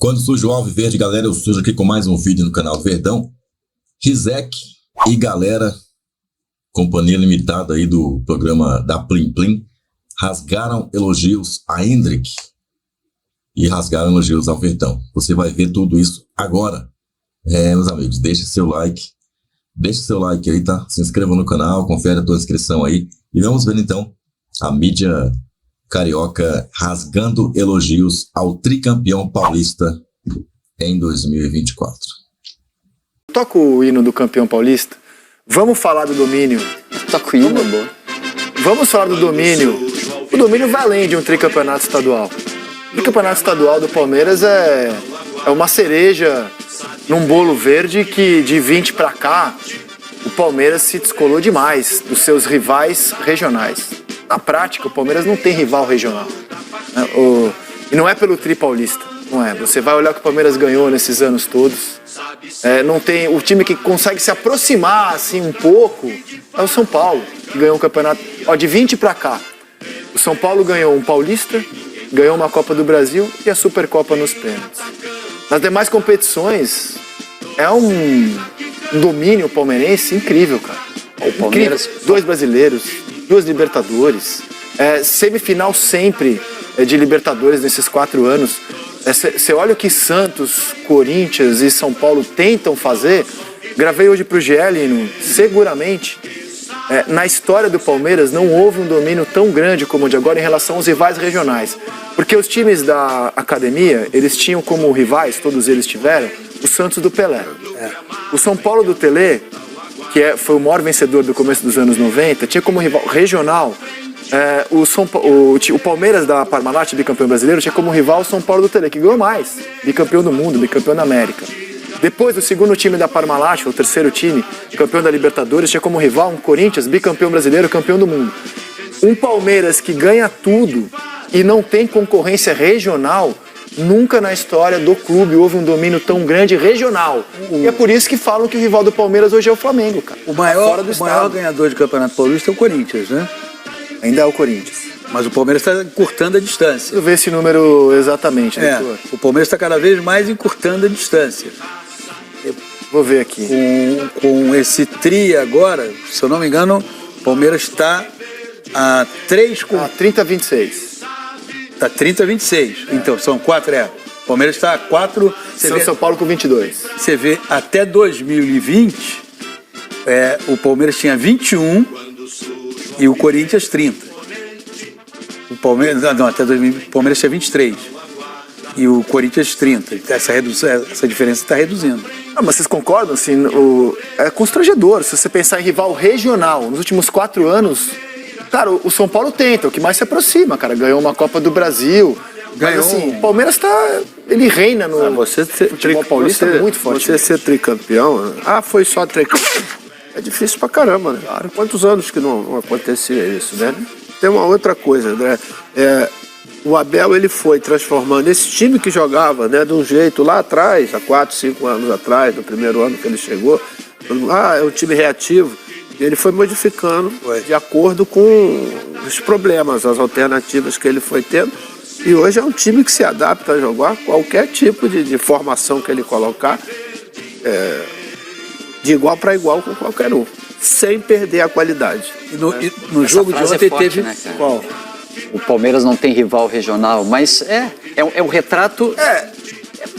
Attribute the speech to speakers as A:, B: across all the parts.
A: Quando surge o Alviverde, galera, eu surjo aqui com mais um vídeo no canal Verdão. Rizek e galera, companhia limitada aí do programa da Plim Plim, rasgaram elogios a Hendrick e rasgaram elogios ao Verdão. Você vai ver tudo isso agora. Meus amigos, deixe seu like aí, tá? Se inscreva no canal, confere a tua inscrição aí. E vamos ver então a mídia carioca rasgando elogios ao tricampeão paulista em 2024.
B: Toca o hino do campeão paulista. Vamos falar do domínio.
C: Toca o hino, boa.
B: Vamos falar do domínio. O domínio vai além de um tricampeonato estadual. O tricampeonato estadual do Palmeiras é uma cereja num bolo verde que de 20 para cá o Palmeiras se descolou demais dos seus rivais regionais. Na prática, o Palmeiras não tem rival regional. E não é pelo tri paulista, não é. Você vai olhar o que o Palmeiras ganhou nesses anos todos. Não tem o time que consegue se aproximar assim um pouco é o São Paulo, que ganhou um campeonato. De 20 para cá, o São Paulo ganhou um Paulista, ganhou uma Copa do Brasil e a Supercopa nos pênaltis. Nas demais competições, é um domínio palmeirense incrível, cara.
C: O Palmeiras...
B: Incrível. 2 brasileiros, 2 Libertadores, semifinal sempre de Libertadores nesses 4 anos. Você olha o que Santos, Corinthians e São Paulo tentam fazer. Gravei hoje pro GE, Lino, seguramente na história do Palmeiras não houve um domínio tão grande como o de agora em relação aos rivais regionais. Porque os times da academia, eles tinham como rivais, todos eles tiveram, o Santos do Pelé. O São Paulo do Tele, que foi o maior vencedor do começo dos anos 90, tinha como rival regional o Palmeiras da Parmalat, bicampeão brasileiro, tinha como rival o São Paulo do Tele, que ganhou mais, bicampeão do mundo, bicampeão da América. Depois, o segundo time da Parmalat, o terceiro time, campeão da Libertadores, tinha como rival um Corinthians, bicampeão brasileiro, campeão do mundo. Um Palmeiras que ganha tudo e não tem concorrência regional, nunca na história do clube houve um domínio tão grande regional. E é por isso que falam que o rival do Palmeiras hoje é o Flamengo, cara.
D: O maior ganhador de campeonato paulista é o Corinthians, né?
B: Ainda é o Corinthians.
D: Mas o Palmeiras está encurtando a distância.
B: Deixa eu ver esse número exatamente, doutor.
D: O Palmeiras está cada vez mais encurtando a distância.
B: Vou ver aqui.
D: Com esse tri agora, se eu não me engano, o Palmeiras está a
B: 30-26.
D: Está 30-26. Então, são 4, O Palmeiras está a 4...
B: São Paulo com 22.
D: Você vê, até 2020, o Palmeiras tinha 21 e o Corinthians 30. O Palmeiras... Não, até 2020, o Palmeiras tinha 23. E o Corinthians 30. Essa diferença está reduzindo.
B: Mas vocês concordam? Assim, é constrangedor. Se você pensar em rival regional, nos últimos 4 anos... Cara, o São Paulo tenta, o que mais se aproxima, cara. Ganhou uma Copa do Brasil. Mas assim, o Palmeiras ele reina no futebol paulista muito forte.
E: Você ser tricampeão, foi só tricampeão. É difícil pra caramba, né? Há quantos anos que não acontecia isso, né? Tem uma outra coisa, André. O Abel, ele foi transformando esse time que jogava, né, de um jeito lá atrás, há 4, 5 anos atrás, no primeiro ano que ele chegou. É um time reativo. Ele foi modificando de acordo com os problemas, as alternativas que ele foi tendo. E hoje é um time que se adapta a jogar qualquer tipo de formação que ele colocar, de igual para igual com qualquer um, sem perder a qualidade.
D: E no jogo de ontem teve...
C: Né, qual? O Palmeiras não tem rival regional, mas é o retrato...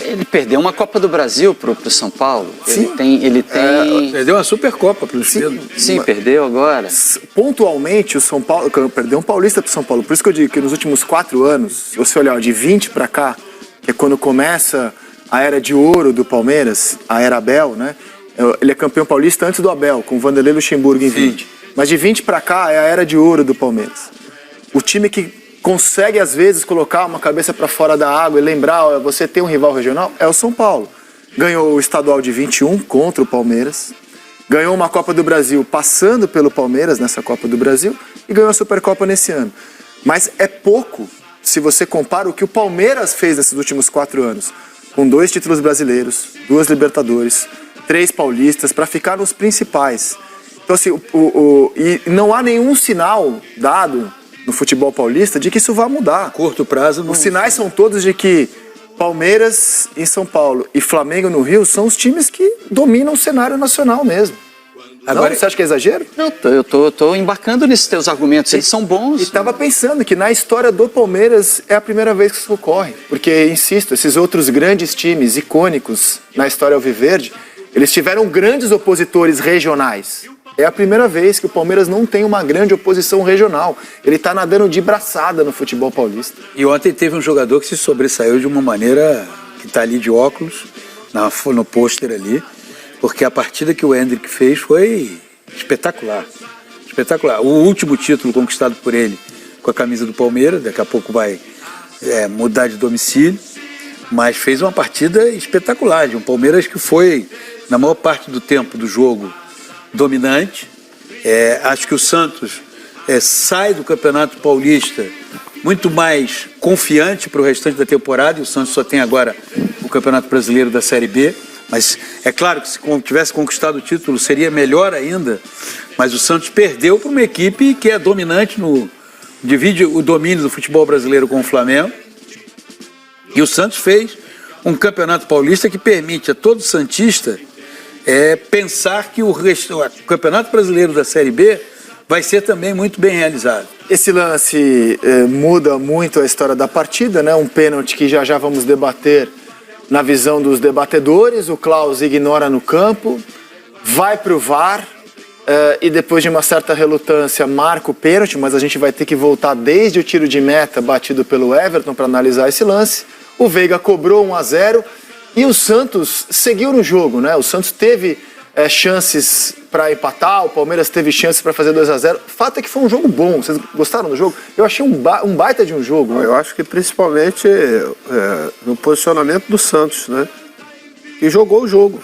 C: Ele perdeu uma Copa do Brasil pro São Paulo.
B: Sim.
C: Ele tem...
D: Perdeu uma Supercopa pro Estilo.
C: Sim, perdeu agora.
B: Pontualmente, o São Paulo perdeu um paulista pro São Paulo. Por isso que eu digo que nos últimos 4 anos, se você olhar de 20 para cá, que é quando começa a era de ouro do Palmeiras, a era Abel, né? Ele é campeão paulista antes do Abel, com o Vanderlei Luxemburgo em 20. Mas de 20 para cá é a era de ouro do Palmeiras. O time que consegue, às vezes, colocar uma cabeça para fora da água e lembrar, você tem um rival regional, é o São Paulo. Ganhou o estadual de 21 contra o Palmeiras, ganhou uma Copa do Brasil passando pelo Palmeiras nessa Copa do Brasil e ganhou a Supercopa nesse ano. Mas é pouco se você compara o que o Palmeiras fez nesses últimos 4 anos, com 2 títulos brasileiros, 2 Libertadores, 3 paulistas, para ficar nos principais. Então, assim, e não há nenhum sinal dado no futebol paulista de que isso vai mudar.
D: Curto prazo.
B: Os sinais são todos de que Palmeiras em São Paulo e Flamengo no Rio são os times que dominam o cenário nacional mesmo. Agora, não, você acha que é exagero?
C: Não, eu tô embarcando nesses teus argumentos, eles são bons.
B: E estava pensando que na história do Palmeiras é a primeira vez que isso ocorre. Porque, insisto, esses outros grandes times icônicos na história alviverde, eles tiveram grandes opositores regionais. É a primeira vez que o Palmeiras não tem uma grande oposição regional. Ele está nadando de braçada no futebol paulista.
D: E ontem teve um jogador que se sobressaiu de uma maneira que está ali de óculos, no pôster ali, porque a partida que o Hendrick fez foi espetacular. Espetacular. O último título conquistado por ele com a camisa do Palmeiras, daqui a pouco vai mudar de domicílio, mas fez uma partida espetacular, de um Palmeiras que foi, na maior parte do tempo do jogo, dominante. Acho que o Santos sai do Campeonato Paulista muito mais confiante para o restante da temporada, e o Santos só tem agora o Campeonato Brasileiro da Série B. Mas é claro que se tivesse conquistado o título seria melhor ainda, mas o Santos perdeu para uma equipe que é dominante, divide o domínio do futebol brasileiro com o Flamengo, e o Santos fez um campeonato paulista que permite a todo santista pensar que o Campeonato Brasileiro da Série B vai ser também muito bem realizado.
B: Esse lance muda muito a história da partida, né? Um pênalti que já vamos debater. Na visão dos debatedores, o Klaus ignora no campo, vai para o VAR e depois de uma certa relutância marca o pênalti, mas a gente vai ter que voltar desde o tiro de meta batido pelo Everton para analisar esse lance. O Veiga cobrou 1-0 e o Santos seguiu no jogo, né? O Santos teve chances para empatar, o Palmeiras teve chances para fazer 2-0. O fato é que foi um jogo bom. Vocês gostaram do jogo? Eu achei um baita de um jogo.
E: Eu acho que principalmente no posicionamento do Santos, né? Que jogou o jogo.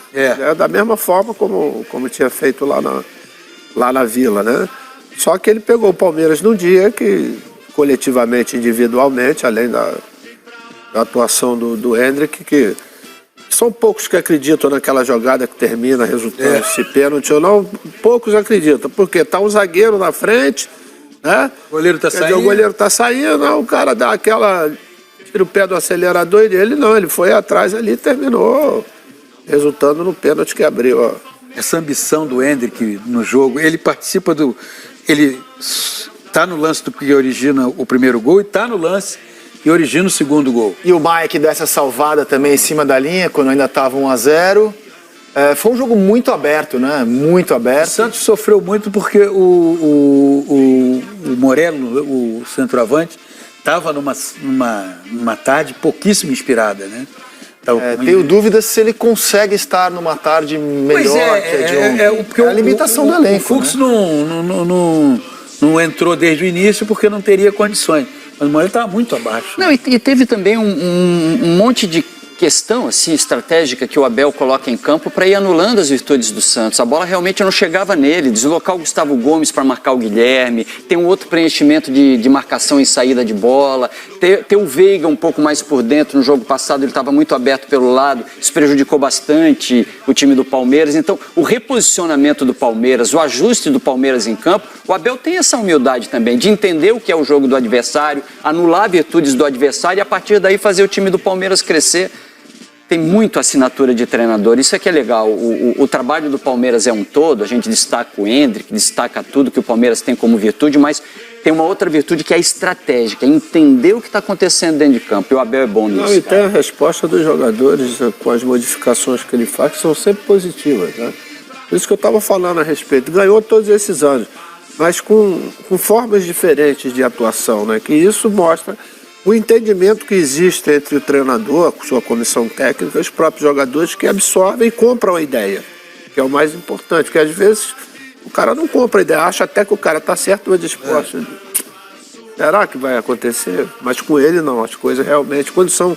E: Da mesma forma como tinha feito lá na Vila, né? Só que ele pegou o Palmeiras num dia que, coletivamente, individualmente, além da atuação do Hendrick, que são poucos que acreditam naquela jogada que termina resultando esse pênalti ou não. Poucos acreditam, porque tá um zagueiro na frente, né?
D: O goleiro tá saindo.
E: O goleiro tá saindo, o cara dá tira o pé do acelerador e ele foi atrás ali e terminou resultando no pênalti que abriu. Ó.
D: Essa ambição do Hendrick no jogo, ele participa ele tá no lance do que origina o primeiro gol e tá no lance e origina o segundo gol.
B: E o Mike dá essa salvada também em cima da linha, quando ainda estava 1-0. Foi um jogo muito aberto, né? Muito aberto.
D: O Santos sofreu muito porque o Morello, o centroavante, estava numa tarde pouquíssimo inspirada, né?
B: Tenho dúvidas se ele consegue estar numa tarde melhor que a de ontem.
D: Porque
B: a limitação do elenco.
D: O Fux,
B: né?
D: não entrou desde o início porque não teria condições. Mas o Morello estava muito abaixo.
C: Não, e teve também um monte de questão assim, estratégica que o Abel coloca em campo para ir anulando as virtudes do Santos. A bola realmente não chegava nele. Deslocar o Gustavo Gomes para marcar o Guilherme, tem um outro preenchimento de marcação em saída de bola, ter o Veiga um pouco mais por dentro. No jogo passado ele estava muito aberto pelo lado, isso prejudicou bastante o time do Palmeiras. Então o reposicionamento do Palmeiras, o ajuste do Palmeiras em campo, o Abel tem essa humildade também de entender o que é o jogo do adversário, anular virtudes do adversário e a partir daí fazer o time do Palmeiras crescer. Tem muito assinatura de treinador, isso é que é legal. O trabalho do Palmeiras é um todo, a gente destaca o Hendrick, destaca tudo que o Palmeiras tem como virtude, mas tem uma outra virtude que é estratégica, é entender o que está acontecendo dentro de campo, e o Abel é bom nisso.
E: Não, e tem a resposta dos jogadores com as modificações que ele faz, que são sempre positivas, né? Por isso que eu estava falando a respeito, ganhou todos esses anos, mas com formas diferentes de atuação, né? Que isso mostra o entendimento que existe entre o treinador, sua comissão técnica, os próprios jogadores que absorvem e compram a ideia, que é o mais importante, porque às vezes o cara não compra a ideia, acha até que o cara está certo, mas disposto. Será que vai acontecer? Mas com ele não, as coisas realmente, quando são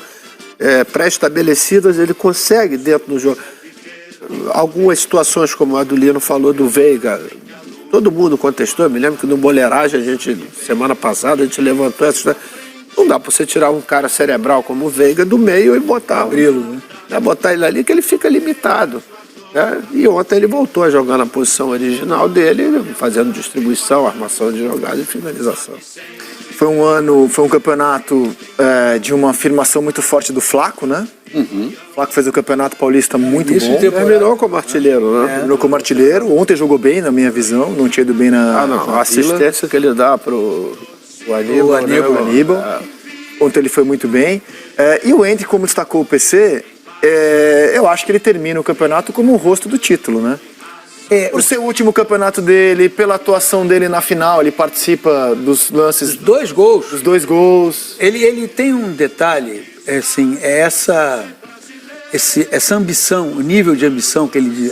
E: pré-estabelecidas, ele consegue dentro do jogo. Algumas situações, como a do Lino falou do Veiga, todo mundo contestou, eu me lembro que no Boleiragem, semana passada, a gente levantou essa. Não dá para você tirar um cara cerebral como o Veiga do meio e botar botar ele ali, que ele fica limitado. Né? E ontem ele voltou a jogar na posição original dele, fazendo distribuição, armação de jogada e finalização.
B: Foi um campeonato de uma afirmação muito forte do Flaco, né? O Flaco fez o Campeonato Paulista muito bom.
E: Terminou como artilheiro, né?
B: Terminou como artilheiro. Ontem jogou bem, na minha visão. Não tinha ido bem na
E: A assistência que ele dá pro Aníbal.
B: Ontem ele foi muito bem. E o Hendrick, como destacou o PC, eu acho que ele termina o campeonato como o rosto do título, né? Por ser o último campeonato dele, pela atuação dele na final, ele participa dos lances...
D: Dos dois gols.
B: Ele
D: tem um detalhe, assim, essa ambição, o nível de ambição que ele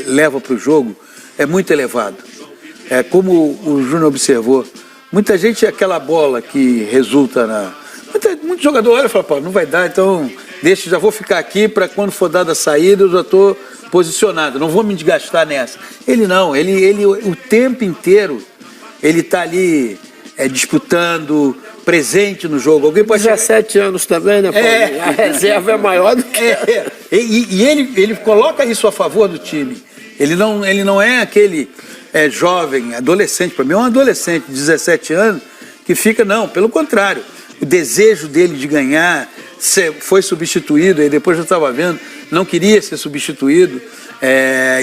D: leva para o jogo é muito elevado. Como o Júnior observou, muita gente, aquela bola que resulta na... Muito jogador olha e fala, pô, não vai dar, então já vou ficar aqui para quando for dada a saída eu já estou posicionado, não vou me desgastar nessa. Ele não, ele o tempo inteiro ele está ali disputando, presente no jogo. Alguém pode
E: 17 anos também, né, Paulo? A reserva é maior do que...
D: E ele coloca isso a favor do time. Ele não é aquele jovem, adolescente, para mim é um adolescente de 17 anos que fica, não, pelo contrário. O desejo dele de ganhar foi substituído, e depois eu estava vendo, não queria ser substituído,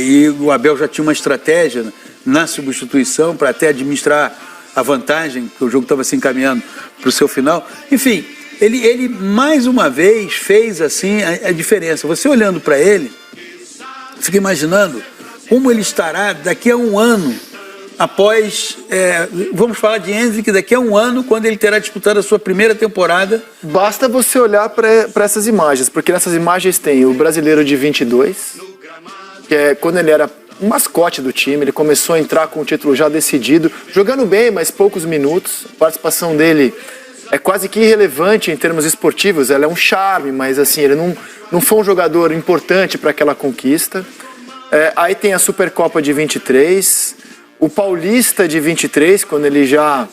D: e o Abel já tinha uma estratégia na substituição para até administrar a vantagem, que o jogo estava se encaminhando para o seu final. Enfim, ele mais uma vez fez assim a diferença. Você olhando para ele, fica imaginando como ele estará daqui a um ano, após, vamos falar de Hendrick daqui a um ano, quando ele terá disputado a sua primeira temporada.
B: Basta você olhar para essas imagens, porque nessas imagens tem o brasileiro de 22, que é quando ele era um mascote do time, ele começou a entrar com o título já decidido, jogando bem, mas poucos minutos. A participação dele é quase que irrelevante em termos esportivos, ela é um charme, mas assim, ele não foi um jogador importante para aquela conquista. Aí tem a Supercopa de 23, o Paulista de 23, quando ele já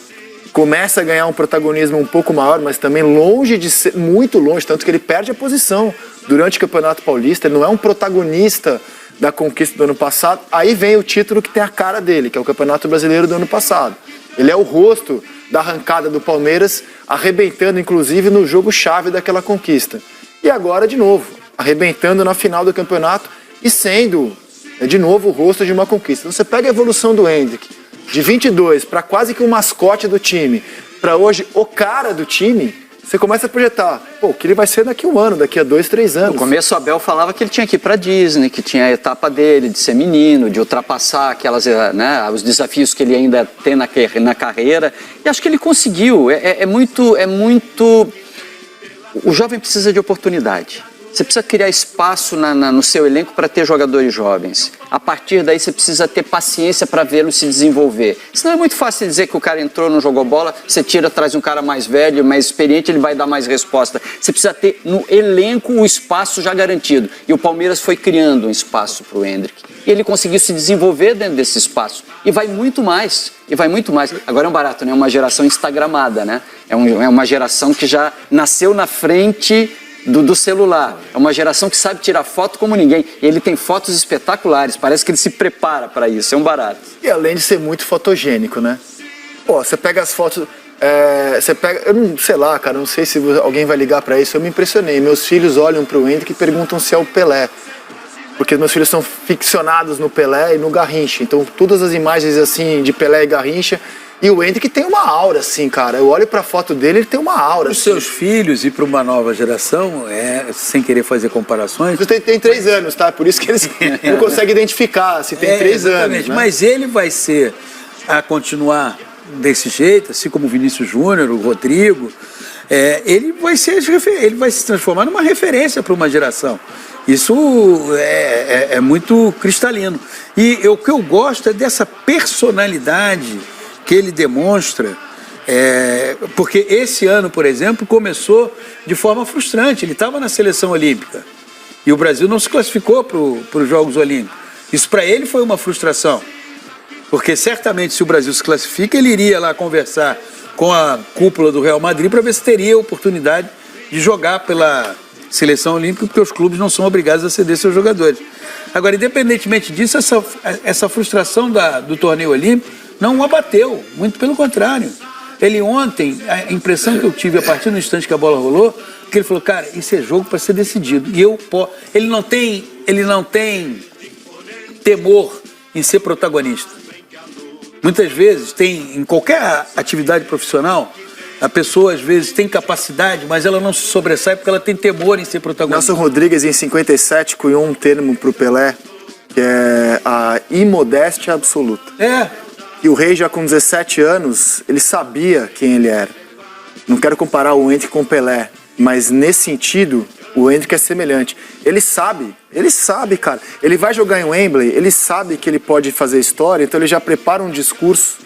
B: começa a ganhar um protagonismo um pouco maior, mas também longe de ser, muito longe, tanto que ele perde a posição durante o Campeonato Paulista, ele não é um protagonista da conquista do ano passado. Aí vem o título que tem a cara dele, que é o Campeonato Brasileiro do ano passado. Ele é o rosto da arrancada do Palmeiras, arrebentando inclusive no jogo-chave daquela conquista. E agora, de novo, arrebentando na final do campeonato e sendo, de novo, o rosto de uma conquista. Então você pega a evolução do Hendrick, de 22 para quase que o mascote do time, para hoje o cara do time, você começa a projetar, o que ele vai ser daqui a um ano, daqui a 2, 3 anos.
C: No começo o Abel falava que ele tinha que ir para Disney, que tinha a etapa dele de ser menino, de ultrapassar aquelas, né, os desafios que ele ainda tem na carreira. E acho que ele conseguiu. É muito... O jovem precisa de oportunidade. Você precisa criar espaço no seu elenco para ter jogadores jovens. A partir daí você precisa ter paciência para vê-lo se desenvolver. Senão é muito fácil dizer que o cara entrou, não jogou bola, você tira, traz um cara mais velho, mais experiente, ele vai dar mais resposta. Você precisa ter no elenco o espaço já garantido. E o Palmeiras foi criando um espaço para o Hendrick. E ele conseguiu se desenvolver dentro desse espaço. E vai muito mais. Agora é um barato, né? É uma geração instagramada, né? É uma geração que já nasceu na frente do celular. É uma geração que sabe tirar foto como ninguém. E ele tem fotos espetaculares. Parece que ele se prepara para isso. É um barato.
B: E além de ser muito fotogênico, né? Pô, você pega as fotos... eu não sei lá, cara, não sei se alguém vai ligar para isso. Eu me impressionei. Meus filhos olham para o Hendrick e perguntam se é o Pelé. Porque meus filhos são ficcionados no Pelé e no Garrincha. Então, todas as imagens assim de Pelé e Garrincha... E o Hendrick tem uma aura, assim, cara. Eu olho pra foto dele, ele tem uma aura.
D: Os seus filhos e para uma nova geração, sem querer fazer comparações...
B: Tem 3 anos, tá? Por isso que eles não conseguem identificar se tem 3 anos. Né?
D: Mas ele vai ser, a continuar desse jeito, assim como o Vinícius Júnior, o Rodrigo, ele vai se transformar numa referência para uma geração. Isso é muito cristalino. E o que eu gosto é dessa personalidade que ele demonstra, porque esse ano, por exemplo, começou de forma frustrante. Ele estava na seleção olímpica e o Brasil não se classificou para os Jogos Olímpicos. Isso para ele foi uma frustração, porque certamente se o Brasil se classifica, ele iria lá conversar com a cúpula do Real Madrid para ver se teria a oportunidade de jogar pela seleção olímpica, porque os clubes não são obrigados a ceder seus jogadores. Agora, independentemente disso, essa frustração do torneio olímpico não o abateu, muito pelo contrário. Ele ontem, a impressão que eu tive a partir do instante que a bola rolou, que ele falou, cara, isso é jogo para ser decidido. E ele não tem temor em ser protagonista. Muitas vezes em qualquer atividade profissional, a pessoa às vezes tem capacidade, mas ela não se sobressai porque ela tem temor em ser protagonista.
B: Nelson Rodrigues, em 57, cunhou um termo pro Pelé, que é a imodéstia absoluta. E o Rei, já com 17 anos, ele sabia quem ele era. Não quero comparar o Hendrick com o Pelé, mas nesse sentido, o Hendrick é semelhante. Ele sabe, cara. Ele vai jogar em Wembley, ele sabe que ele pode fazer história, então ele já prepara um discurso,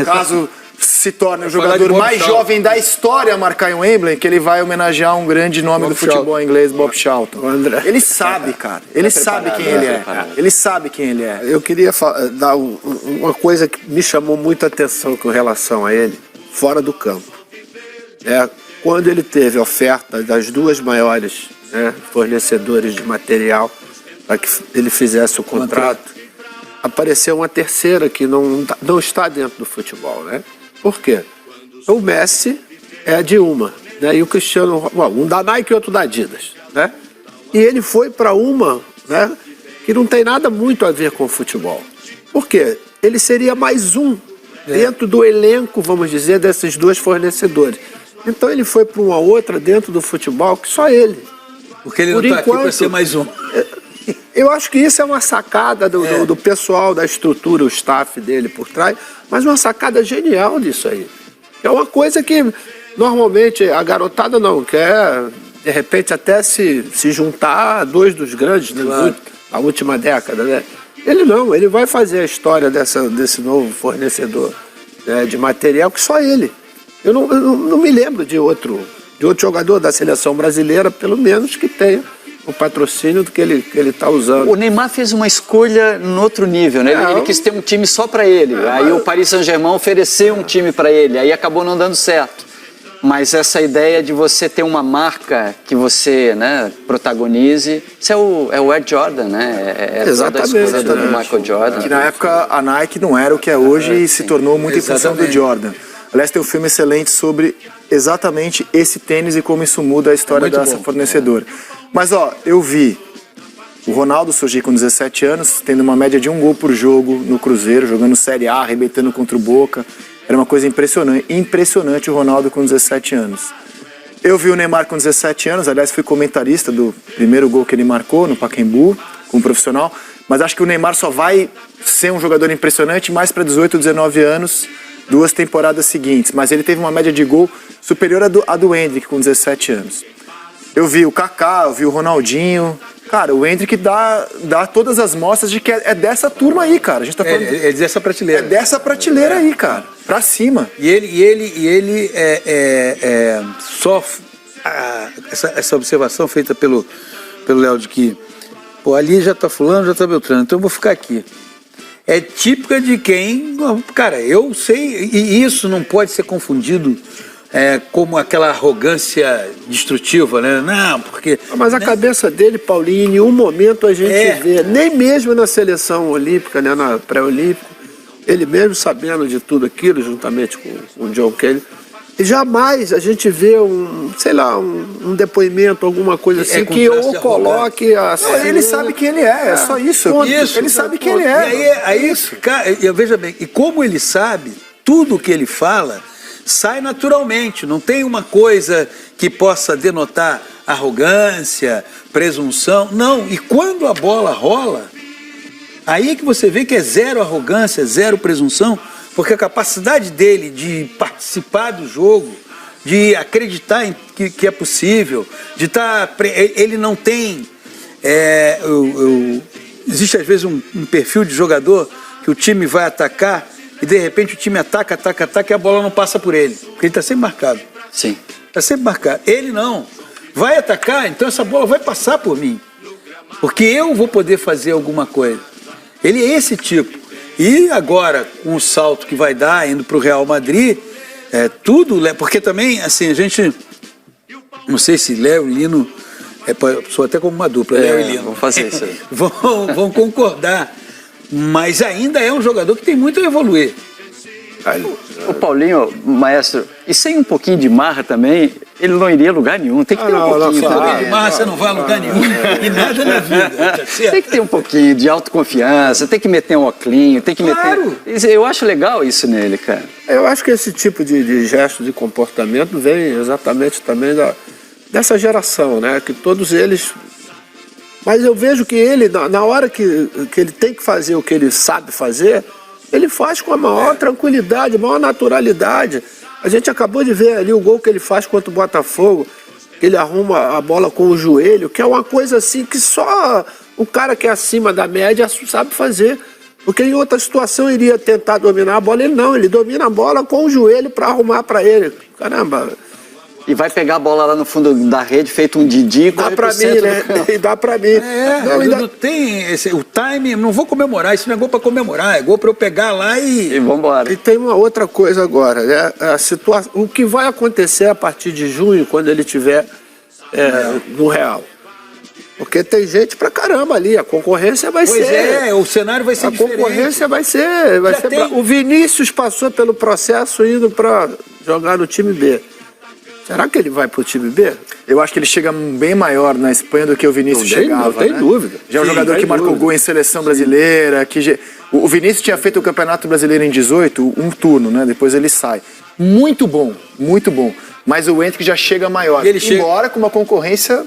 B: caso se torne o jogador mais jovem da história a marcar em Wembley, que ele vai homenagear um grande nome do futebol inglês, Bob Charlton. Ele sabe, cara. Ele sabe quem ele é. Ele sabe quem ele é.
E: Eu queria dar uma coisa que me chamou muita atenção com relação a ele, fora do campo. Quando ele teve oferta das duas maiores fornecedores de material para que ele fizesse o contrato, apareceu uma terceira que não está dentro do futebol, né? Por quê? O Messi é de uma, né? E o Cristiano, um da Nike e outro da Adidas, né? E ele foi para uma, né, que não tem nada muito a ver com o futebol. Por quê? Ele seria mais um dentro do elenco, vamos dizer, desses dois fornecedores. Então ele foi para uma outra dentro do futebol que só ele.
D: Porque ele não está aqui para ser mais um.
E: Eu acho que isso é uma sacada do pessoal, da estrutura, o staff dele por trás, mas uma sacada genial disso aí. É uma coisa que normalmente a garotada não quer, de repente, até se juntar a dois dos grandes, né, na última década, né? Ele não, ele vai fazer a história desse novo fornecedor, né, de material que só ele. Eu não me lembro de outro jogador da seleção brasileira, pelo menos, que tenha o patrocínio do que ele está usando.
C: O Neymar fez uma escolha no outro nível, né? Ele quis ter um time só para ele. Aí o Paris Saint-Germain ofereceu um time para ele. Aí acabou não dando certo. Mas essa ideia de você ter uma marca que você, né, protagonize, isso é o Air Jordan, né?
B: Exatamente.
C: Do Michael Jordan.
B: Que na época a Nike não era o que é hoje e se tornou muito em função do Jordan. Aliás, tem um filme excelente sobre exatamente esse tênis e como isso muda a história dessa fornecedora. Mas, eu vi o Ronaldo surgir com 17 anos, tendo uma média de 1 gol por jogo no Cruzeiro, jogando Série A, arrebentando contra o Boca. Era uma coisa impressionante o Ronaldo com 17 anos. Eu vi o Neymar com 17 anos, aliás, fui comentarista do primeiro gol que ele marcou no Pacaembu, como profissional, mas acho que o Neymar só vai ser um jogador impressionante mais para 18, 19 anos, 2 temporadas seguintes. Mas ele teve uma média de gol superior à do Hendrick com 17 anos. Eu vi o Kaká, eu vi o Ronaldinho. Cara, o Hendrick dá todas as mostras de que é dessa turma aí, cara. A gente tá falando...
D: É dessa prateleira.
B: É dessa prateleira aí, cara. Pra cima.
D: E ele sofre essa observação feita pelo Léo de que, ali já tá fulano, já tá Beltrano, então eu vou ficar aqui. É típica de quem... Cara, eu sei, e isso não pode ser confundido como aquela arrogância destrutiva, né? Não, porque...
E: Mas a cabeça dele, Paulinho, em nenhum momento a gente vê, nem mesmo na seleção olímpica, né, na pré-olímpica, ele mesmo sabendo de tudo aquilo, juntamente com o John Kelly, e jamais a gente vê um depoimento, alguma coisa assim, que ou coloque assim...
B: Não, ele sabe quem ele é só isso. Ele sabe quem ele é.
D: Aí, cara, veja bem, e como ele sabe, tudo que ele fala sai naturalmente, não tem uma coisa que possa denotar arrogância, presunção, não. E quando a bola rola, aí é que você vê que é zero arrogância, zero presunção, porque a capacidade dele de participar do jogo, de acreditar em que é possível, de estar... Ele não tem... existe às vezes um perfil de jogador que o time vai atacar e de repente o time ataca e a bola não passa por ele, porque ele está sempre marcado.
C: Sim.
D: Está sempre marcado. Ele não. Vai atacar, então essa bola vai passar por mim, porque eu vou poder fazer alguma coisa. Ele é esse tipo. E agora, com o salto que vai dar, indo para o Real Madrid, tudo... Porque também, assim, a gente... Não sei se Léo e Lino... sou até como uma dupla, Léo e Lino.
C: Vamos fazer isso aí.
D: vão concordar. Mas ainda é um jogador que tem muito a evoluir.
C: O Paulinho, maestro, e sem um pouquinho de marra também, ele não iria a lugar nenhum. Tem que ter um pouquinho também.
D: De marra você não vai a lugar nenhum. E nada na vida. Tá certo?
C: Tem que ter um pouquinho de autoconfiança, tem que meter um oclinho, tem que
D: Claro.
C: meter... Eu acho legal isso nele, cara.
E: Eu acho que esse tipo de gesto de comportamento vem exatamente também dessa geração, né? Que todos eles... Mas eu vejo que ele, na hora que ele tem que fazer o que ele sabe fazer, ele faz com a maior tranquilidade, a maior naturalidade. A gente acabou de ver ali o gol que ele faz contra o Botafogo, que ele arruma a bola com o joelho, que é uma coisa assim que só o cara que é acima da média sabe fazer. Porque em outra situação iria tentar dominar a bola, ele não, ele domina a bola com o joelho para arrumar para ele. Caramba.
C: E vai pegar a bola lá no fundo da rede, feito um Didi,
E: Dá pra mim, né? E dá pra mim.
D: Não tem o time, não vou comemorar, isso não é gol pra comemorar, é gol pra eu pegar lá
C: E vambora.
E: E tem uma outra coisa agora, né? O que vai acontecer a partir de junho, quando ele estiver no Real? Porque tem gente pra caramba ali, a concorrência vai ser...
D: o cenário vai ser diferente.
E: A concorrência vai ser... O Vinícius passou pelo processo indo pra jogar no time B. Será que ele vai pro time B?
B: Eu acho que ele chega bem maior na Espanha do que o Vinícius chegava.
E: Não tem dúvida.
B: Já é um jogador que marcou gol em seleção brasileira. O Vinícius tinha feito o Campeonato Brasileiro em 18, um turno, né? Depois ele sai. Muito bom, muito bom. Mas o Endrick já chega maior. Embora com uma concorrência...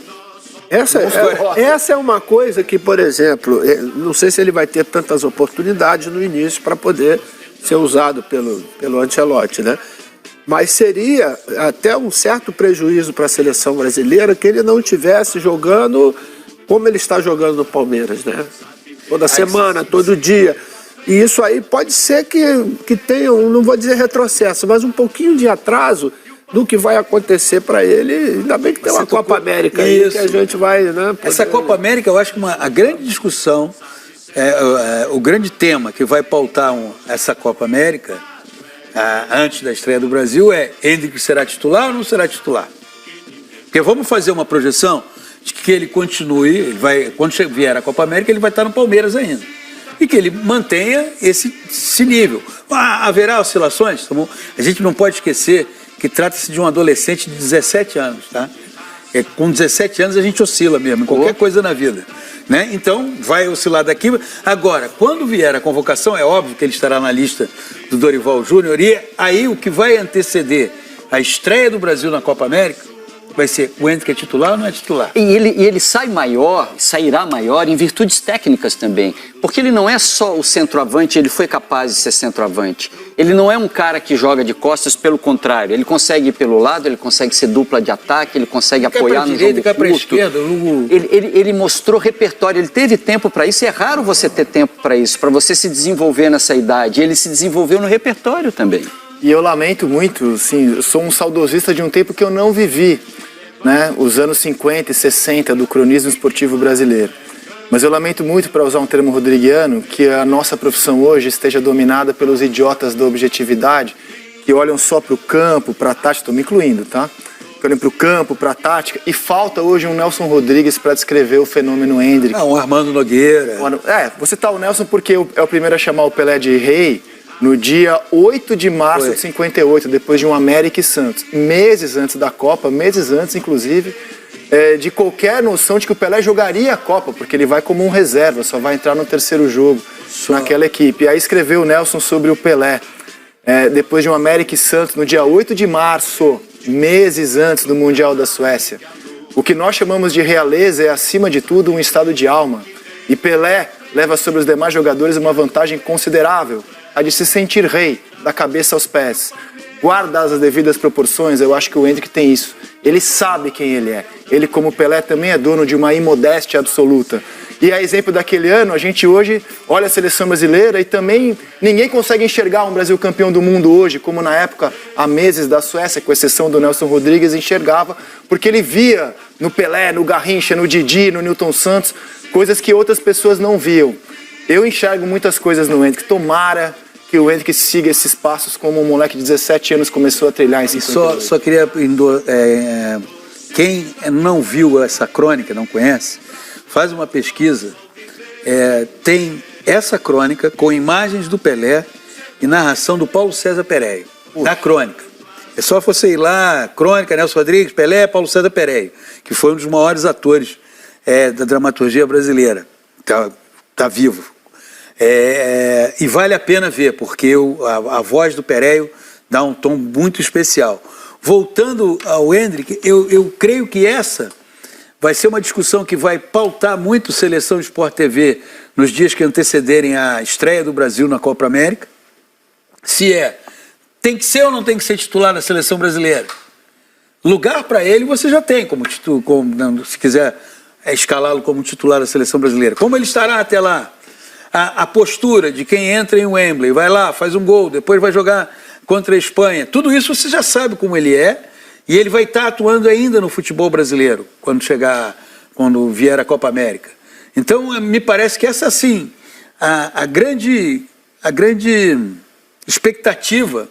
E: Essa é uma coisa que, por exemplo, não sei se ele vai ter tantas oportunidades no início para poder ser usado pelo Ancelotti, né? Mas seria até um certo prejuízo para a seleção brasileira que ele não estivesse jogando como ele está jogando no Palmeiras, né? Toda semana, todo dia. E isso aí pode ser que tenha, não vou dizer retrocesso, mas um pouquinho de atraso do que vai acontecer para ele. Ainda bem que tem uma Copa América aí que a gente vai... Né, poder...
D: Essa Copa América, eu acho que a grande discussão, o grande tema que vai pautar essa Copa América... antes da estreia do Brasil Endrick será titular ou não será titular? Porque vamos fazer uma projeção de que ele continue, quando vier a Copa América, ele vai estar no Palmeiras ainda. E que ele mantenha esse nível. Haverá oscilações? A gente não pode esquecer que trata-se de um adolescente de 17 anos, tá? Com 17 anos a gente oscila mesmo, em qualquer coisa na vida. Né? Então, vai oscilar daqui. Agora, quando vier a convocação, é óbvio que ele estará na lista do Dorival Júnior, e aí o que vai anteceder a estreia do Brasil na Copa América vai ser o Endrick é titular ou não é titular?
C: E ele sairá maior em virtudes técnicas também. Porque ele não é só o centroavante, ele foi capaz de ser centroavante. Ele não é um cara que joga de costas, pelo contrário. Ele consegue ir pelo lado, ele consegue ser dupla de ataque, ele consegue apoiar no jogo curto. Ele mostrou repertório, ele teve tempo para isso. E é raro você ter tempo para isso, para você se desenvolver nessa idade. Ele se desenvolveu no repertório também.
B: E eu lamento muito, assim, eu sou um saudosista de um tempo que eu não vivi, né? Os anos 50 e 60 do cronismo esportivo brasileiro. Mas eu lamento muito, para usar um termo rodriguiano, que a nossa profissão hoje esteja dominada pelos idiotas da objetividade, que olham só para o campo, para a tática, estou me incluindo, tá? Que olham para o campo, para a tática, e falta hoje um Nelson Rodrigues para descrever o fenômeno Endrick.
D: Um Armando Nogueira.
B: Você tá o Nelson porque é o primeiro a chamar o Pelé de rei, no dia 8 de março de 58, depois de um América e Santos. Meses antes da Copa, meses antes, inclusive, de qualquer noção de que o Pelé jogaria a Copa, porque ele vai como um reserva, só vai entrar no terceiro jogo naquela equipe. E aí escreveu o Nelson sobre o Pelé, depois de um América e Santos, no dia 8 de março, meses antes do Mundial da Suécia. O que nós chamamos de realeza é, acima de tudo, um estado de alma. E Pelé leva sobre os demais jogadores uma vantagem considerável, a de se sentir rei, da cabeça aos pés. Guardadas as devidas proporções, eu acho que o Endrick tem isso. Ele sabe quem ele é. Ele, como Pelé, também é dono de uma imodéstia absoluta. E a exemplo daquele ano, a gente hoje olha a seleção brasileira e também ninguém consegue enxergar um Brasil campeão do mundo hoje, como na época, há meses da Suécia, com exceção do Nelson Rodrigues, enxergava, porque ele via no Pelé, no Garrincha, no Didi, no Nilton Santos, coisas que outras pessoas não viam. Eu enxergo muitas coisas no Endrick. Tomara que o Endrick siga esses passos como um moleque de 17 anos começou a trilhar em 58.
D: Só queria... quem não viu essa crônica, não conhece, faz uma pesquisa, tem essa crônica com imagens do Pelé e narração do Paulo César Pereio, na crônica. É só você ir lá, crônica, Nelson Rodrigues, Pelé, Paulo César Pereio, que foi um dos maiores atores da dramaturgia brasileira. Tá vivo. E vale a pena ver, porque a voz do Pereio dá um tom muito especial. Voltando ao Hendrick, eu creio que essa vai ser uma discussão que vai pautar muito Seleção Sport TV nos dias que antecederem a estreia do Brasil na Copa América. Tem que ser ou não tem que ser titular da Seleção Brasileira? Lugar para ele você já tem, se quiser escalá-lo como titular da Seleção Brasileira. Como ele estará até lá? A postura de quem entra em Wembley, vai lá, faz um gol, depois vai jogar contra a Espanha. Tudo isso você já sabe como ele é, e ele vai estar atuando ainda no futebol brasileiro quando vier a Copa América. Então, me parece que essa, sim, a grande expectativa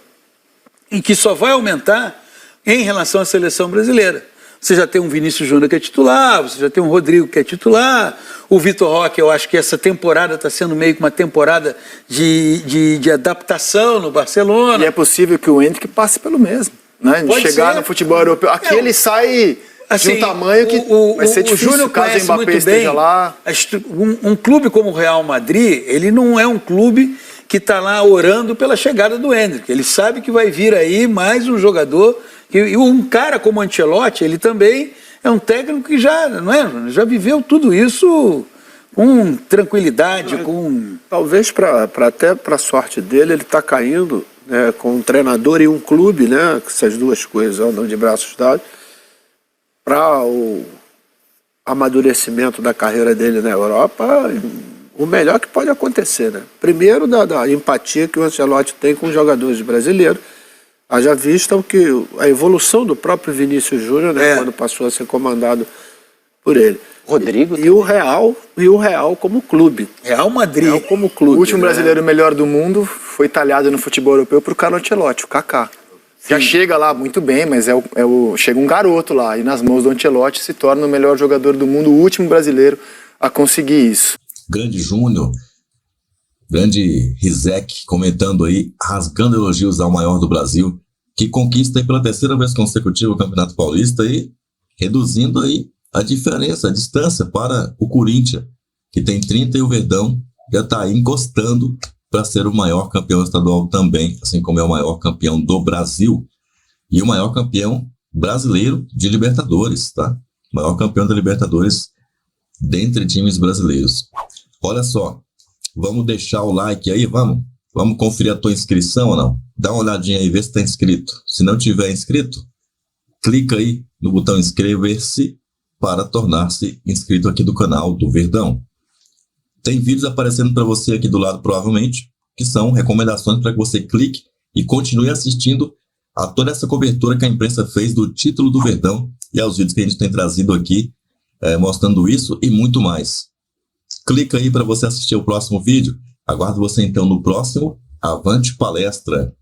D: em que só vai aumentar em relação à Seleção Brasileira. Você já tem um Vinícius Júnior que é titular, você já tem um Rodrigo que é titular, o Vitor Roque, eu acho que essa temporada está sendo meio que uma temporada de adaptação no Barcelona.
B: E é possível que o Hendrick passe pelo mesmo, né? De chegar no futebol europeu. Aqui ele sai de um tamanho que vai ser difícil,
D: o Júnior
B: caso o Mbappé
D: muito
B: esteja
D: bem,
B: lá.
D: Um clube como o Real Madrid, ele não é um clube que está lá orando pela chegada do Hendrick. Ele sabe que vai vir aí mais um jogador. E um cara como Ancelotti, ele também é um técnico que já viveu tudo isso com tranquilidade,
E: Talvez até para a sorte dele, ele está caindo, né, com um treinador e um clube, né, que essas duas coisas andam de braços dados, para o amadurecimento da carreira dele na Europa, o melhor que pode acontecer, né? Primeiro, da empatia que o Ancelotti tem com os jogadores brasileiros. Haja vista a evolução do próprio Vinícius Júnior, né, quando passou a ser comandado por ele.
C: Rodrigo
E: e o Real como clube.
D: Real Madrid.
E: Real como clube.
B: O último brasileiro melhor do mundo foi talhado no futebol europeu por Carlo Ancelotti, o Kaká. Já chega lá muito bem, mas chega um garoto lá e nas mãos do Ancelotti se torna o melhor jogador do mundo, o último brasileiro a conseguir isso.
A: Grande Júnior, grande Rizek comentando aí, rasgando elogios ao maior do Brasil, que conquista aí pela terceira vez consecutiva o Campeonato Paulista e reduzindo aí a diferença, a distância para o Corinthians, que tem 30 e o Verdão já está aí encostando para ser o maior campeão estadual também, assim como é o maior campeão do Brasil e o maior campeão brasileiro de Libertadores, tá? O maior campeão da Libertadores dentre times brasileiros. Olha só, vamos deixar o like aí, vamos conferir a tua inscrição ou não? Dá uma olhadinha aí, vê se está inscrito. Se não tiver inscrito, clica aí no botão inscrever-se para tornar-se inscrito aqui do canal do Verdão. Tem vídeos aparecendo para você aqui do lado, provavelmente, que são recomendações para que você clique e continue assistindo a toda essa cobertura que a imprensa fez do título do Verdão e aos vídeos que a gente tem trazido aqui, mostrando isso e muito mais. Clica aí para você assistir o próximo vídeo. Aguardo você então no próximo. Avante palestra!